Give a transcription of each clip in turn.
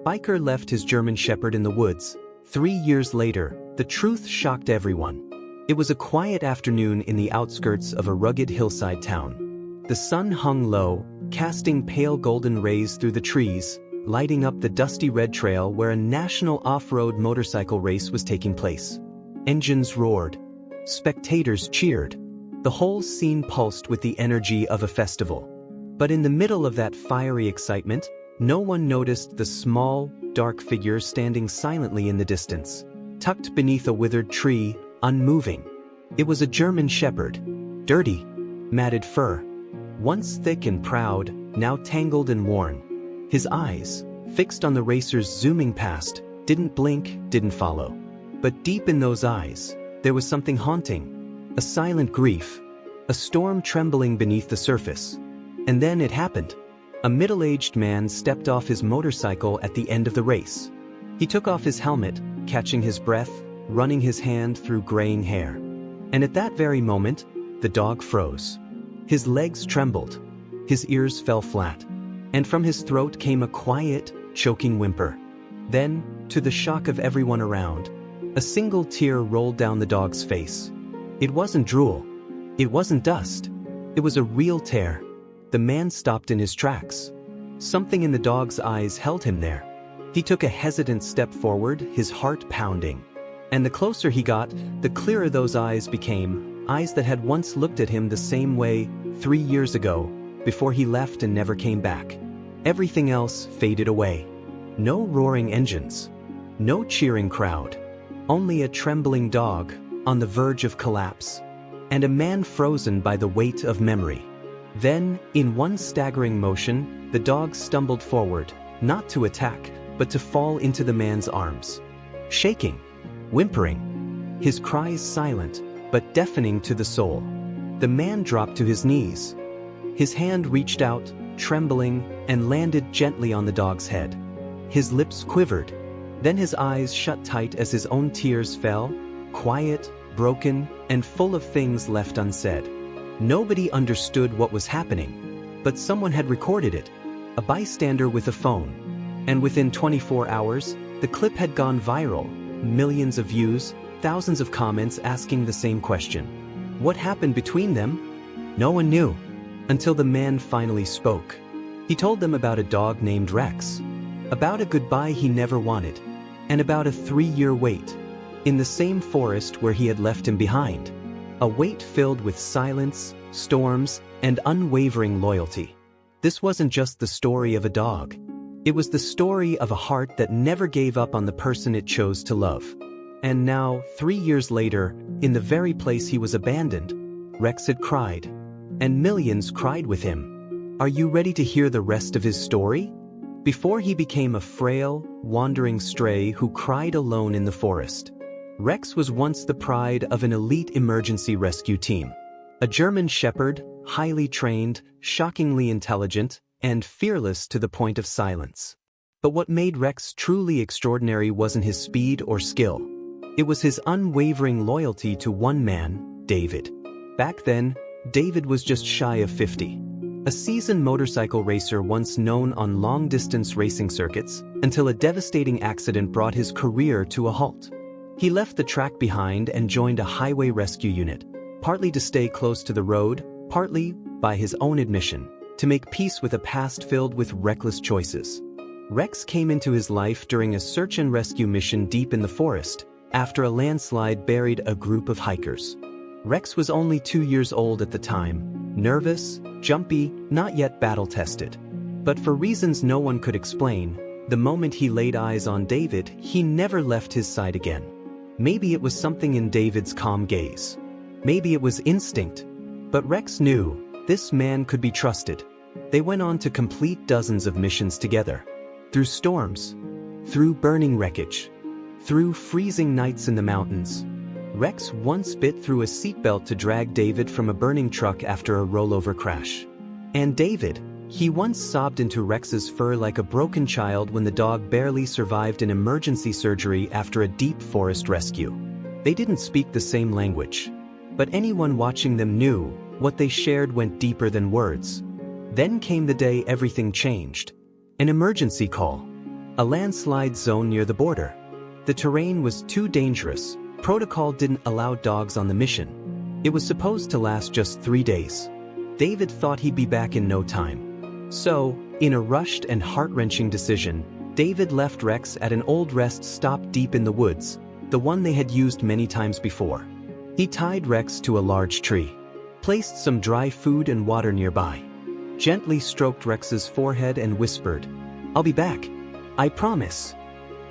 biker left his German Shepherd in the woods. 3 years later, the truth shocked everyone. It was a quiet afternoon in the outskirts of a rugged hillside town. The sun hung low, casting pale golden rays through the trees, lighting up the dusty red trail where a national off-road motorcycle race was taking place. Engines roared. Spectators cheered. The whole scene pulsed with the energy of a festival. But in the middle of that fiery excitement, no one noticed the small, dark figure standing silently in the distance, tucked beneath a withered tree, unmoving. It was a German Shepherd. Dirty, matted fur. Once thick and proud, now tangled and worn. His eyes, fixed on the racers zooming past, didn't blink, didn't follow. But deep in those eyes, there was something haunting. A silent grief. A storm trembling beneath the surface. And then it happened. A middle-aged man stepped off his motorcycle at the end of the race. He took off his helmet, catching his breath, running his hand through graying hair. And at that very moment, the dog froze. His legs trembled. His ears fell flat. And from his throat came a quiet, choking whimper. Then, to the shock of everyone around, a single tear rolled down the dog's face. It wasn't drool. It wasn't dust. It was a real tear. The man stopped in his tracks. Something in the dog's eyes held him there. He took a hesitant step forward, his heart pounding. And the closer he got, the clearer those eyes became, eyes that had once looked at him the same way 3 years ago, before he left and never came back. Everything else faded away. No roaring engines. No cheering crowd. Only a trembling dog, on the verge of collapse. And a man frozen by the weight of memory. Then, in one staggering motion, the dog stumbled forward, not to attack, but to fall into the man's arms. Shaking, whimpering, his cries silent, but deafening to the soul. The man dropped to his knees. His hand reached out, trembling, and landed gently on the dog's head. His lips quivered. Then his eyes shut tight as his own tears fell, quiet, broken, and full of things left unsaid. Nobody understood what was happening, but someone had recorded it, a bystander with a phone. And within 24 hours, the clip had gone viral, millions of views, thousands of comments asking the same question. What happened between them? No one knew, until the man finally spoke. He told them about a dog named Rex, about a goodbye he never wanted, and about a 3-year wait, in the same forest where he had left him behind. A wait filled with silence, storms, and unwavering loyalty. This wasn't just the story of a dog. It was the story of a heart that never gave up on the person it chose to love. And now, 3 years later, in the very place he was abandoned, Rex had cried. And millions cried with him. Are you ready to hear the rest of his story? Before he became a frail, wandering stray who cried alone in the forest, Rex was once the pride of an elite emergency rescue team. A German Shepherd, highly trained, shockingly intelligent, and fearless to the point of silence. But what made Rex truly extraordinary wasn't his speed or skill. It was his unwavering loyalty to one man, David. Back then, David was just shy of 50. A seasoned motorcycle racer once known on long-distance racing circuits, until a devastating accident brought his career to a halt. He left the track behind and joined a highway rescue unit, partly to stay close to the road, partly, by his own admission, to make peace with a past filled with reckless choices. Rex came into his life during a search and rescue mission deep in the forest, after a landslide buried a group of hikers. Rex was only 2 years old at the time, nervous, jumpy, not yet battle-tested. But for reasons no one could explain, the moment he laid eyes on David, he never left his side again. Maybe it was something in David's calm gaze. Maybe it was instinct. But Rex knew, this man could be trusted. They went on to complete dozens of missions together. Through storms. Through burning wreckage. Through freezing nights in the mountains. Rex once bit through a seatbelt to drag David from a burning truck after a rollover crash. And David, he once sobbed into Rex's fur like a broken child when the dog barely survived an emergency surgery after a deep forest rescue. They didn't speak the same language. But anyone watching them knew, what they shared went deeper than words. Then came the day everything changed. An emergency call. a landslide zone near the border. The terrain was too dangerous. Protocol didn't allow dogs on the mission. It was supposed to last just 3 days. David thought he'd be back in no time. So, in a rushed and heart-wrenching decision, David left Rex at an old rest stop deep in the woods, the one they had used many times before. He tied Rex to a large tree, placed some dry food and water nearby, gently stroked Rex's forehead and whispered, "I'll be back. I promise."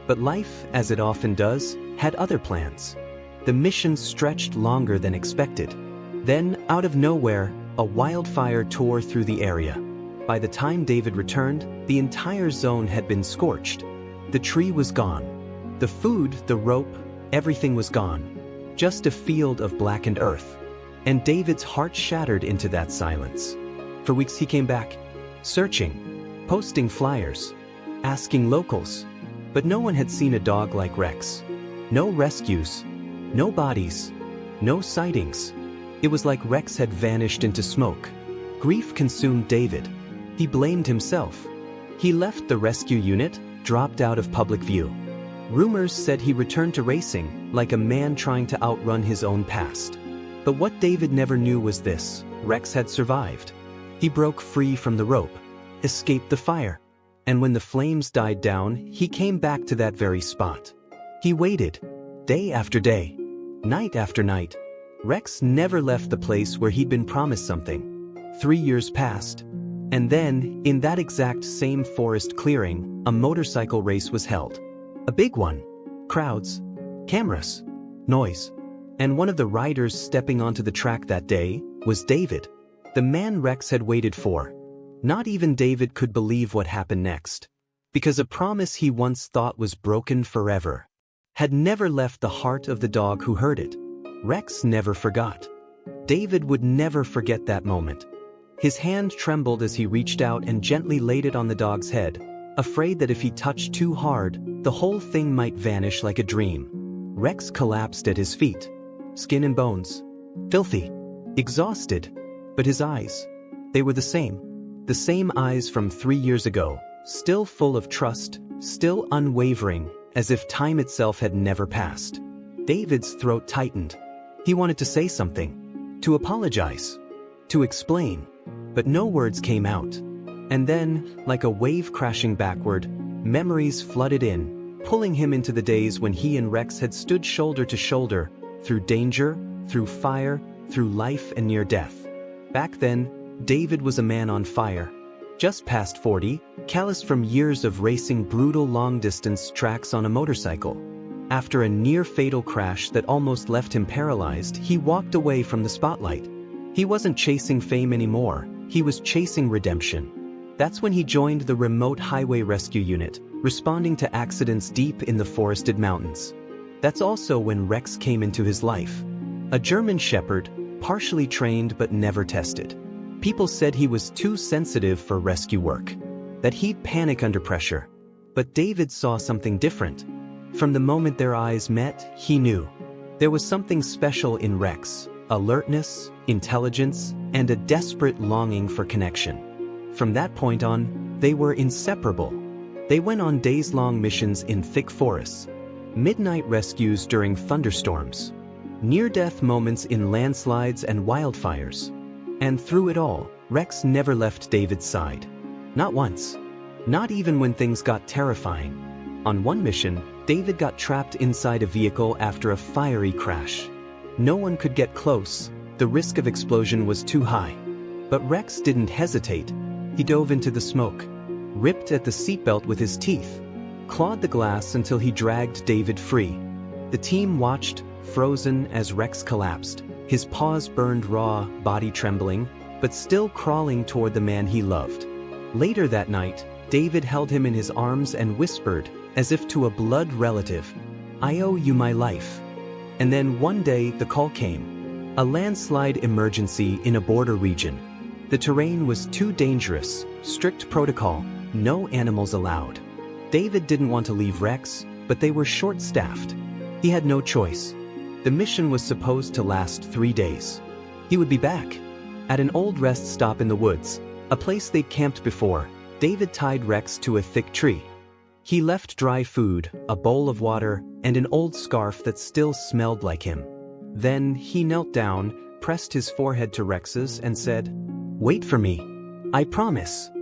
But life, as it often does, had other plans. The mission stretched longer than expected. Then, out of nowhere, a wildfire tore through the area. By the time David returned, the entire zone had been scorched. The tree was gone. The food, the rope, everything was gone. Just a field of blackened earth. And David's heart shattered into that silence. For weeks he came back, searching, posting flyers, asking locals. But no one had seen a dog like Rex. No rescues, no bodies, no sightings. It was like Rex had vanished into smoke. Grief consumed David. He blamed himself. He left the rescue unit, dropped out of public view. Rumors said he returned to racing, like a man trying to outrun his own past. But what David never knew was this: Rex had survived. He broke free from the rope, escaped the fire. And when the flames died down, he came back to that very spot. He waited, day after day, night after night. Rex never left the place where he'd been promised something. 3 years passed. And then, in that exact same forest clearing, a motorcycle race was held. A big one. Crowds, cameras, noise. And one of the riders stepping onto the track that day was David, the man Rex had waited for. Not even David could believe what happened next. Because a promise he once thought was broken forever had never left the heart of the dog who heard it. Rex never forgot. David would never forget that moment. His hand trembled as he reached out and gently laid it on the dog's head, afraid that if he touched too hard, the whole thing might vanish like a dream. Rex collapsed at his feet, skin and bones, filthy, exhausted. But his eyes, they were the same. The same eyes from 3 years ago, still full of trust, still unwavering, as if time itself had never passed. David's throat tightened. He wanted to say something, to apologize, to explain, but no words came out. And then, like a wave crashing backward, memories flooded in, pulling him into the days when he and Rex had stood shoulder to shoulder, through danger, through fire, through life and near death. Back then, David was a man on fire, just past 40, calloused from years of racing brutal long-distance tracks on a motorcycle. After a near-fatal crash that almost left him paralyzed, he walked away from the spotlight. He wasn't chasing fame anymore, he was chasing redemption. That's when he joined the remote highway rescue unit, responding to accidents deep in the forested mountains. That's also when Rex came into his life. A German shepherd, partially trained but never tested. People said he was too sensitive for rescue work, that he'd panic under pressure. But David saw something different. From the moment their eyes met, he knew. There was something special in Rex: alertness, intelligence, and a desperate longing for connection. From that point on, they were inseparable. They went on days-long missions in thick forests, midnight rescues during thunderstorms, near-death moments in landslides and wildfires. And through it all, Rex never left David's side. Not once. Not even when things got terrifying. On one mission, David got trapped inside a vehicle after a fiery crash. No one could get close. The risk of explosion was too high. But Rex didn't hesitate. He dove into the smoke, ripped at the seatbelt with his teeth, clawed the glass until he dragged David free. The team watched, frozen, as Rex collapsed. His paws burned raw, body trembling, but still crawling toward the man he loved. Later that night, David held him in his arms and whispered, as if to a blood relative, "I owe you my life." And then one day the call came. A landslide emergency in a border region. The terrain was too dangerous, strict protocol, no animals allowed. David didn't want to leave Rex, but they were short-staffed. He had no choice. The mission was supposed to last 3 days. He would be back. At an old rest stop in the woods, a place they'd camped before, David tied Rex to a thick tree. He left dry food, a bowl of water, and an old scarf that still smelled like him. Then he knelt down, pressed his forehead to Rex's and said, "Wait for me. I promise."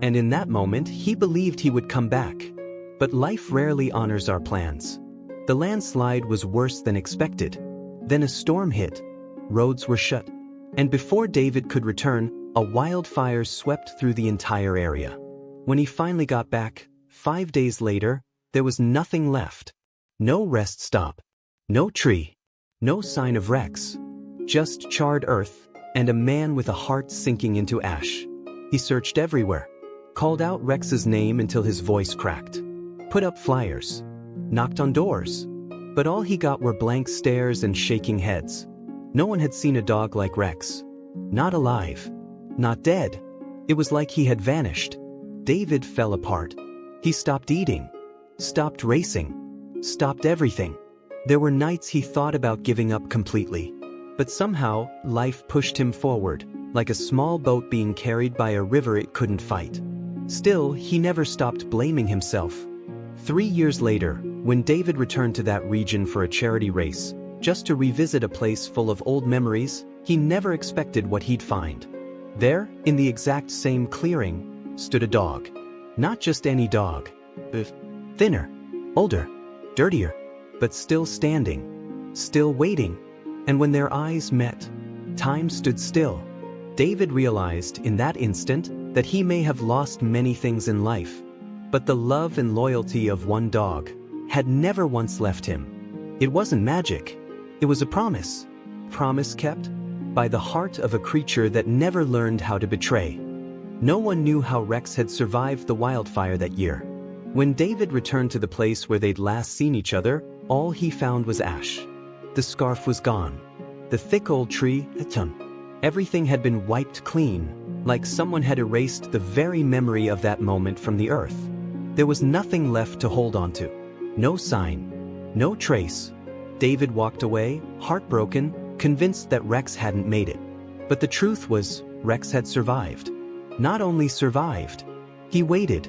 And in that moment he believed he would come back. But life rarely honors our plans. The landslide was worse than expected. Then a storm hit. Roads were shut. And before David could return, a wildfire swept through the entire area. When he finally got back, 5 days later, there was nothing left. No rest stop. No tree. No sign of Rex. Just charred earth, and a man with a heart sinking into ash. He searched everywhere. Called out Rex's name until his voice cracked. Put up flyers. Knocked on doors. But all he got were blank stares and shaking heads. No one had seen a dog like Rex. Not alive. Not dead. It was like he had vanished. David fell apart. He stopped eating. Stopped racing. Stopped everything. There were nights he thought about giving up completely. But somehow, life pushed him forward, like a small boat being carried by a river it couldn't fight. Still, he never stopped blaming himself. 3 years later, when David returned to that region for a charity race, just to revisit a place full of old memories, he never expected what he'd find. There, in the exact same clearing, stood a dog. Not just any dog. Thinner, older, dirtier, but still standing, still waiting. And when their eyes met, time stood still. David realized in that instant that he may have lost many things in life, but the love and loyalty of one dog had never once left him. It wasn't magic. It was a promise. Promise kept by the heart of a creature that never learned how to betray. No one knew how Rex had survived the wildfire that year. When David returned to the place where they'd last seen each other, all he found was ash. The scarf was gone. The thick old tree, everything had been wiped clean, like someone had erased the very memory of that moment from the earth. There was nothing left to hold on to. No sign. No trace. David walked away, heartbroken, convinced that Rex hadn't made it. But the truth was, Rex had survived. Not only survived, he waited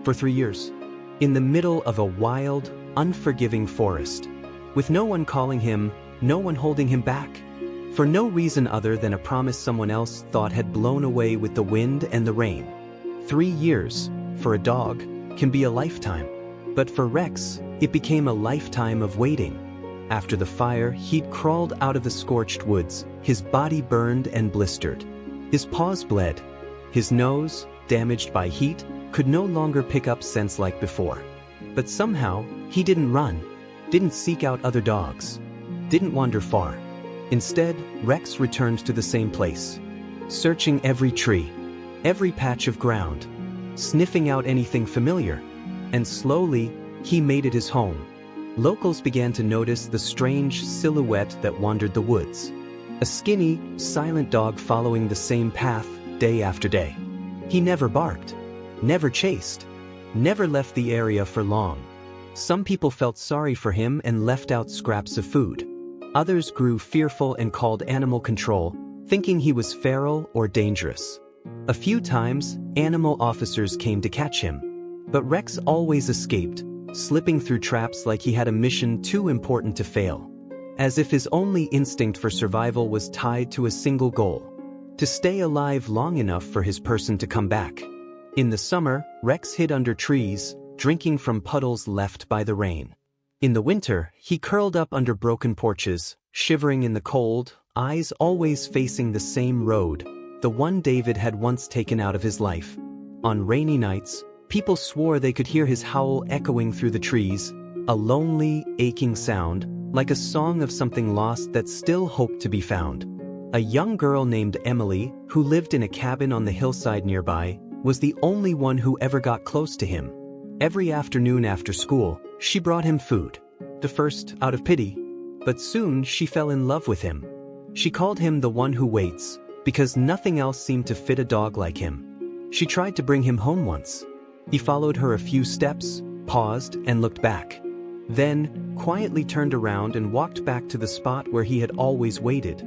for 3 years. In the middle of a wild, unforgiving forest. With no one calling him, no one holding him back. For no reason other than a promise someone else thought had blown away with the wind and the rain. 3 years, for a dog, can be a lifetime. But for Rex, it became a lifetime of waiting. After the fire, he'd crawled out of the scorched woods, his body burned and blistered. His paws bled. His nose, damaged by heat, could no longer pick up scents like before. But somehow, he didn't run, didn't seek out other dogs, didn't wander far. Instead, Rex returned to the same place, searching every tree, every patch of ground, sniffing out anything familiar, and slowly, he made it his home. Locals began to notice the strange silhouette that wandered the woods. A skinny, silent dog following the same path, day after day. He never barked, never chased, never left the area for long. Some people felt sorry for him and left out scraps of food. Others grew fearful and called animal control, thinking he was feral or dangerous. A few times, animal officers came to catch him. But Rex always escaped, slipping through traps like he had a mission too important to fail. As if his only instinct for survival was tied to a single goal: to stay alive long enough for his person to come back. In the summer, Rex hid under trees, drinking from puddles left by the rain. In the winter, he curled up under broken porches, shivering in the cold, eyes always facing the same road, the one David had once taken out of his life. On rainy nights, people swore they could hear his howl echoing through the trees, a lonely, aching sound, like a song of something lost that still hoped to be found. A young girl named Emily, who lived in a cabin on the hillside nearby, was the only one who ever got close to him. Every afternoon after school, she brought him food. The first, out of pity. But soon she fell in love with him. She called him the one who waits, because nothing else seemed to fit a dog like him. She tried to bring him home once. He followed her a few steps, paused, and looked back. Then, quietly turned around and walked back to the spot where he had always waited.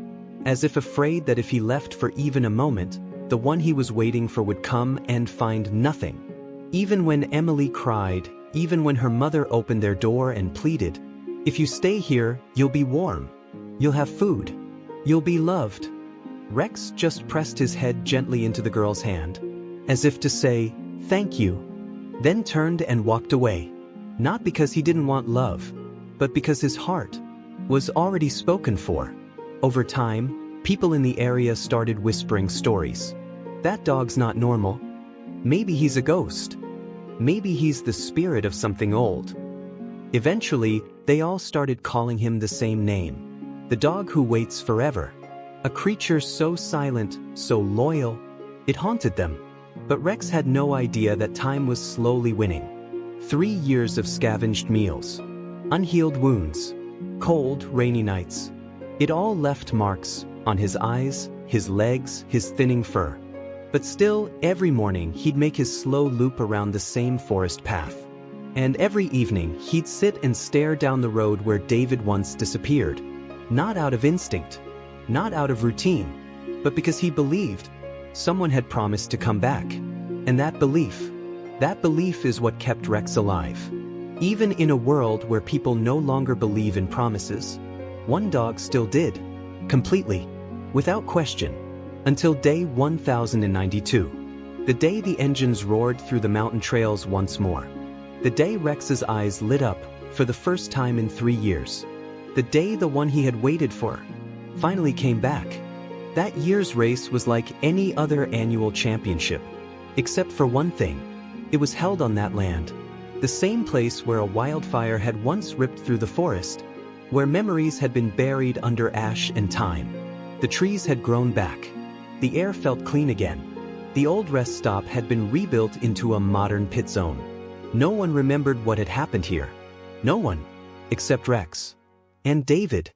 As if afraid that if he left for even a moment, the one he was waiting for would come and find nothing. Even when Emily cried, even when her mother opened their door and pleaded, "If you stay here, you'll be warm. You'll have food. You'll be loved." Rex just pressed his head gently into the girl's hand, as if to say, "Thank you," then turned and walked away. Not because he didn't want love, but because his heart was already spoken for. Over time, people in the area started whispering stories. "That dog's not normal. Maybe he's a ghost. Maybe he's the spirit of something old." Eventually, they all started calling him the same name. The dog who waits forever. A creature so silent, so loyal, it haunted them. But Rex had no idea that time was slowly winning. 3 years of scavenged meals, unhealed wounds, cold, rainy nights. It all left marks on his eyes, his legs, his thinning fur. But still, every morning he'd make his slow loop around the same forest path. And every evening he'd sit and stare down the road where David once disappeared. Not out of instinct, not out of routine, but because he believed someone had promised to come back. And that belief is what kept Rex alive. Even in a world where people no longer believe in promises, one dog still did. Completely. Without question. Until day 1092. The day the engines roared through the mountain trails once more. The day Rex's eyes lit up for the first time in 3 years. The day the one he had waited for finally came back. That year's race was like any other annual championship. Except for one thing. It was held on that land. The same place where a wildfire had once ripped through the forest. Where memories had been buried under ash and time. The trees had grown back. The air felt clean again. The old rest stop had been rebuilt into a modern pit zone. No one remembered what had happened here. No one. Except Rex. And David.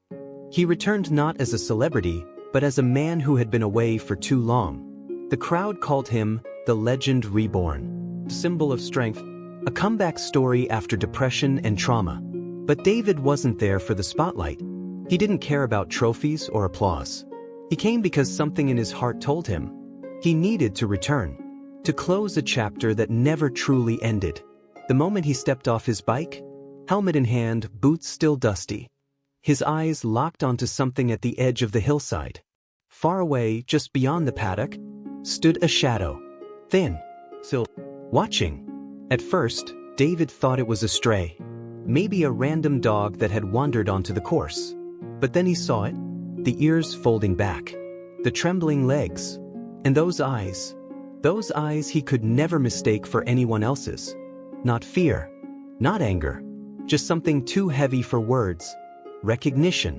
He returned not as a celebrity, but as a man who had been away for too long. The crowd called him the Legend Reborn. Symbol of strength. A comeback story after depression and trauma. But David wasn't there for the spotlight. He didn't care about trophies or applause. He came because something in his heart told him he needed to return, to close a chapter that never truly ended. The moment he stepped off his bike, helmet in hand, boots still dusty, his eyes locked onto something at the edge of the hillside. Far away, just beyond the paddock, stood a shadow, thin, still, watching. At first, David thought it was a stray, maybe a random dog that had wandered onto the course. But then he saw it. The ears folding back, the trembling legs, and those eyes he could never mistake for anyone else's. Not fear, not anger, just something too heavy for words. Recognition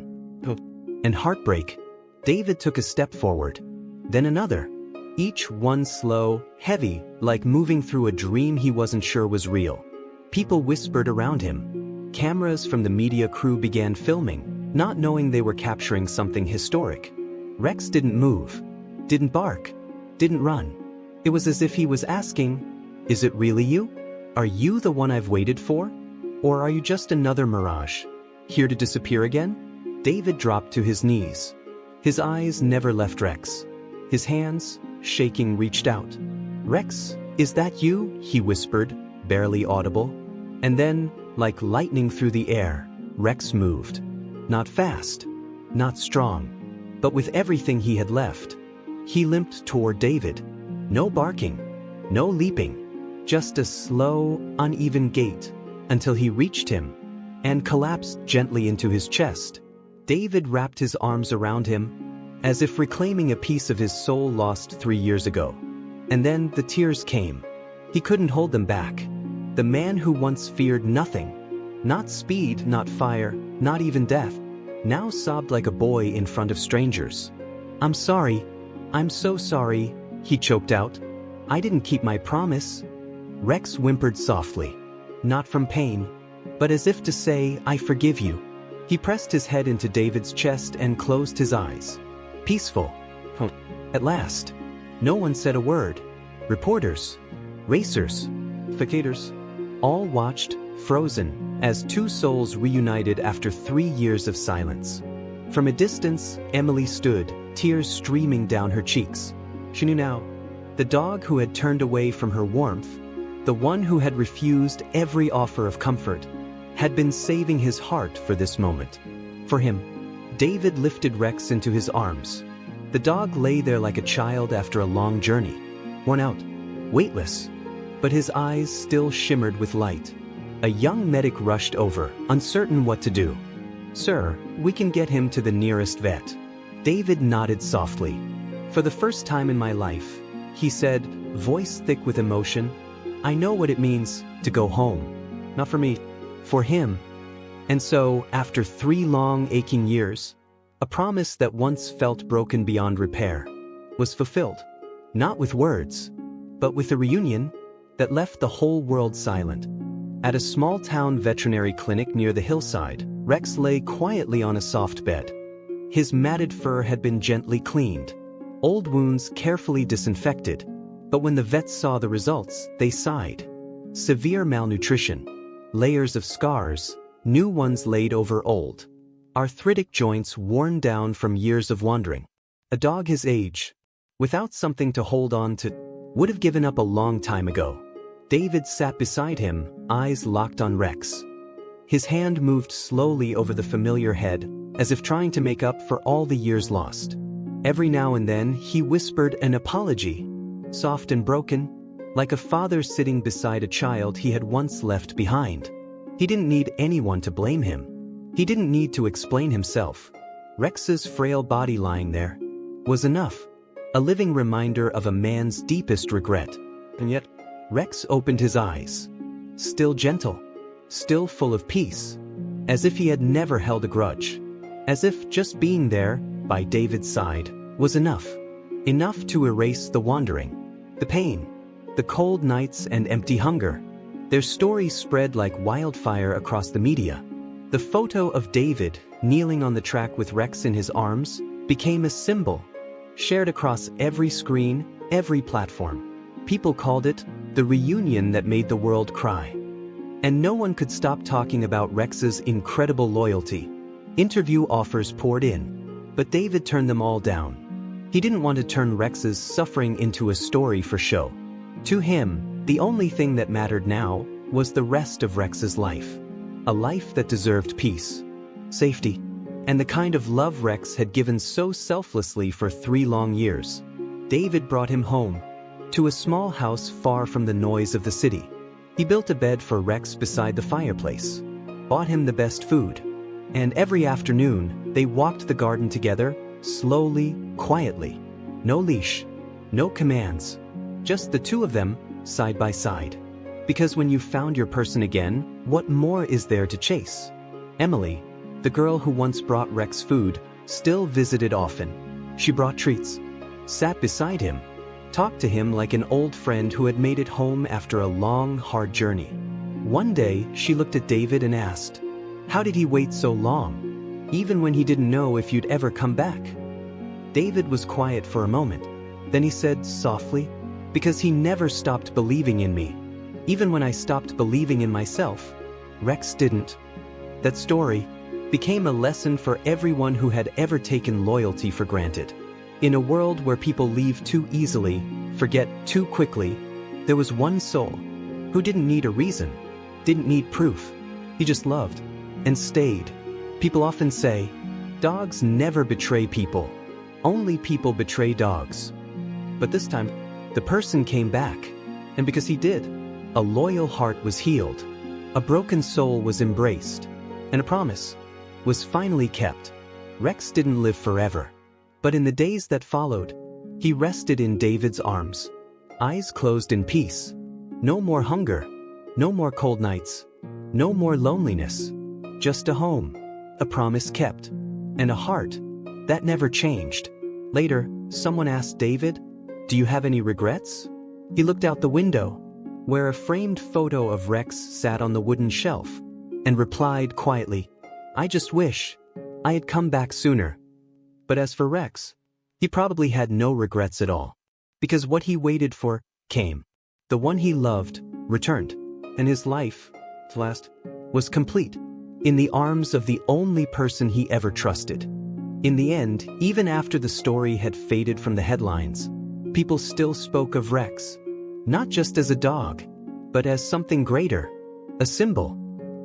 and heartbreak. David took a step forward, then another, each one slow, heavy, like moving through a dream he wasn't sure was real. People whispered around him. Cameras from the media crew began filming, not knowing they were capturing something historic. Rex didn't move, didn't bark, didn't run. It was as if he was asking, "Is it really you? Are you the one I've waited for? Or are you just another mirage, here to disappear again?" David dropped to his knees. His eyes never left Rex. His hands, shaking, reached out. "Rex, is that you?" he whispered, barely audible. And then, like lightning through the air, Rex moved. Not fast, not strong, but with everything he had left. He limped toward David. No barking, no leaping, just a slow, uneven gait, until he reached him and collapsed gently into his chest. David wrapped his arms around him, as if reclaiming a piece of his soul lost 3 years ago. And then the tears came. He couldn't hold them back. The man who once feared nothing, not speed, not fire, not even death, now sobbed like a boy in front of strangers. "I'm sorry. I'm so sorry," he choked out. "I didn't keep my promise." Rex whimpered softly, not from pain, but as if to say, "I forgive you." He pressed his head into David's chest and closed his eyes. Peaceful. At last. No one said a word. Reporters, racers, spectators, all watched, frozen, as two souls reunited after 3 years of silence. From a distance, Emily stood, tears streaming down her cheeks. She knew now. The dog who had turned away from her warmth, the one who had refused every offer of comfort, had been saving his heart for this moment. For him, David lifted Rex into his arms. The dog lay there like a child after a long journey, worn out, weightless, but his eyes still shimmered with light. A young medic rushed over, uncertain what to do. "Sir, we can get him to the nearest vet." David nodded softly. "For the first time in my life," he said, voice thick with emotion, "I know what it means to go home. Not for me, for him." And so, after 3 long, aching years, a promise that once felt broken beyond repair was fulfilled. Not with words, but with a reunion that left the whole world silent. At a small-town veterinary clinic near the hillside, Rex lay quietly on a soft bed. His matted fur had been gently cleaned, old wounds carefully disinfected, but when the vets saw the results, they sighed. Severe malnutrition, layers of scars, new ones laid over old, arthritic joints worn down from years of wandering. A dog his age, without something to hold on to, would have given up a long time ago. David sat beside him, eyes locked on Rex. His hand moved slowly over the familiar head, as if trying to make up for all the years lost. Every now and then, he whispered an apology, soft and broken, like a father sitting beside a child he had once left behind. He didn't need anyone to blame him. He didn't need to explain himself. Rex's frail body lying there was enough, a living reminder of a man's deepest regret. And yet, Rex opened his eyes, still gentle, still full of peace, as if he had never held a grudge, as if just being there, by David's side, was enough. Enough to erase the wandering, the pain, the cold nights and empty hunger. Their story spread like wildfire across the media. The photo of David, kneeling on the track with Rex in his arms, became a symbol, shared across every screen, every platform. People called it the reunion that made the world cry. And no one could stop talking about Rex's incredible loyalty. Interview offers poured in, but David turned them all down. He didn't want to turn Rex's suffering into a story for show. To him, the only thing that mattered now was the rest of Rex's life. A life that deserved peace, safety, and the kind of love Rex had given so selflessly for 3 long years. David brought him home, to a small house far from the noise of the city. He built a bed for Rex beside the fireplace, bought him the best food, and every afternoon, they walked the garden together, slowly, quietly. No leash, no commands, just the 2 of them, side by side. Because when you've found your person again, what more is there to chase? Emily, the girl who once brought Rex food, still visited often. She brought treats, sat beside him, talked to him like an old friend who had made it home after a long, hard journey. One day, she looked at David and asked, "How did he wait so long, even when he didn't know if you'd ever come back?" David was quiet for a moment. Then he said softly, "Because he never stopped believing in me. Even when I stopped believing in myself, Rex didn't." That story became a lesson for everyone who had ever taken loyalty for granted. In a world where people leave too easily, forget too quickly, there was one soul who didn't need a reason, didn't need proof. He just loved and stayed. People often say, dogs never betray people. Only people betray dogs. But this time, the person came back. And because he did, a loyal heart was healed. A broken soul was embraced. And a promise was finally kept. Rex didn't live forever. But in the days that followed, he rested in David's arms, eyes closed in peace. No more hunger, no more cold nights, no more loneliness. Just a home, a promise kept, and a heart that never changed. Later, someone asked David, "Do you have any regrets?" He looked out the window, where a framed photo of Rex sat on the wooden shelf, and replied quietly, "I just wish I had come back sooner." But as for Rex, he probably had no regrets at all. Because what he waited for came. The one he loved returned, and his life, at last, was complete, in the arms of the only person he ever trusted. In the end, even after the story had faded from the headlines, people still spoke of Rex, not just as a dog, but as something greater, a symbol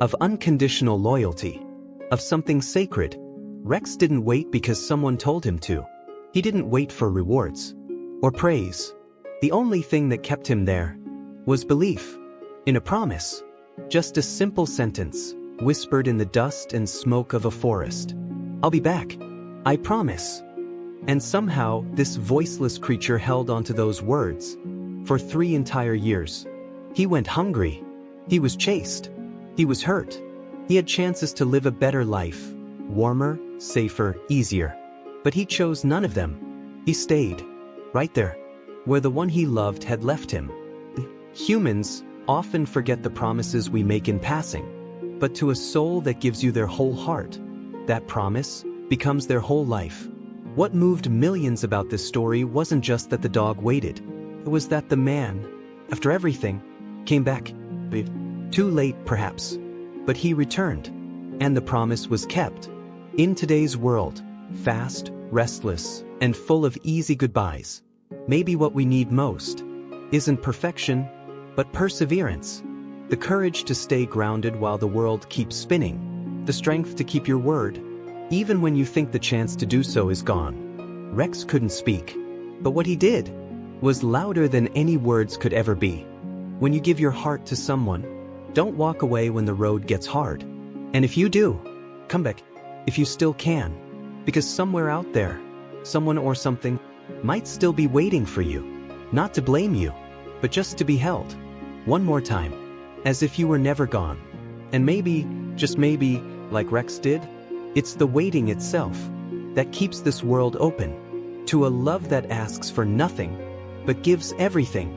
of unconditional loyalty, of something sacred. Rex didn't wait because someone told him to. He didn't wait for rewards or praise. The only thing that kept him there was belief in a promise. Just a simple sentence, whispered in the dust and smoke of a forest. "I'll be back. I promise." And somehow, this voiceless creature held onto those words for 3 entire years. He went hungry. He was chased. He was hurt. He had chances to live a better life, warmer, safer, easier. But he chose none of them. He stayed right there, where the one he loved had left him. Humans often forget the promises we make in passing, but to a soul that gives you their whole heart, that promise becomes their whole life. What moved millions about this story wasn't just that the dog waited. It was that the man, after everything, came back. Too late, perhaps. But he returned, and the promise was kept. In today's world, fast, restless, and full of easy goodbyes, maybe what we need most isn't perfection, but perseverance. The courage to stay grounded while the world keeps spinning. The strength to keep your word, even when you think the chance to do so is gone. Rex couldn't speak, but what he did was louder than any words could ever be. When you give your heart to someone, don't walk away when the road gets hard. And if you do, come back, if you still can, because somewhere out there, someone or something might still be waiting for you. Not to blame you, but just to be held. One more time, as if you were never gone. And maybe, just maybe, like Rex did, it's the waiting itself that keeps this world open to a love that asks for nothing, but gives everything.